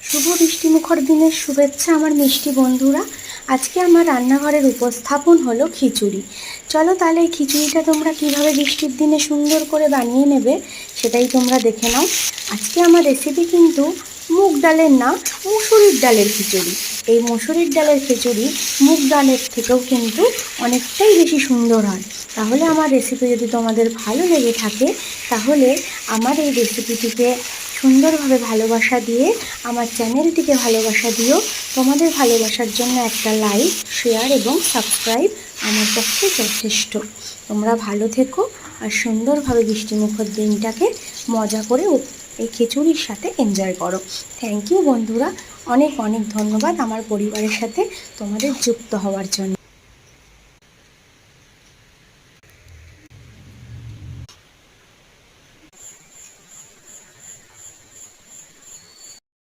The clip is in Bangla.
শুভ বৃষ্টিমুখর দিনের শুভেচ্ছা আমার মিষ্টি বন্ধুরা। আজকে আমার রান্নাঘরের উপস্থাপন হলো খিচুড়ি। চলো তাহলে এই খিচুড়িটা তোমরা কিভাবে বৃষ্টির দিনে সুন্দর করে বানিয়ে নেবে সেটাই তোমরা দেখে নাও। আজকে আমার রেসিপি কিন্তু মুগ ডালের না, মুসুরির ডালের খিচুড়ি। এই মুসুরির ডালের খিচুড়ি মুগ ডালের থেকেও কিন্তু অনেকটাই বেশি সুন্দর হয়। তাহলে আমার রেসিপি যদি তোমাদের ভালো লেগে থাকে তাহলে আমার এই রেসিপিটিকে সুন্দরভাবে ভালোবাসা দিয়ে আমার চ্যানেলটিকে ভালোবাসা দিও। তোমাদের ভালোবাসার জন্য একটা লাইক, শেয়ার এবং সাবস্ক্রাইব আমার পক্ষে যথেষ্ট। তোমরা ভালো থেকো আর সুন্দরভাবে বৃষ্টিমুখর দিনটাকে মজা করে এই খিচুড়ির সাথে এনজয় করো। থ্যাংক ইউ বন্ধুরা, অনেক অনেক ধন্যবাদ আমার পরিবারের সাথে তোমাদের যুক্ত হওয়ার জন্য।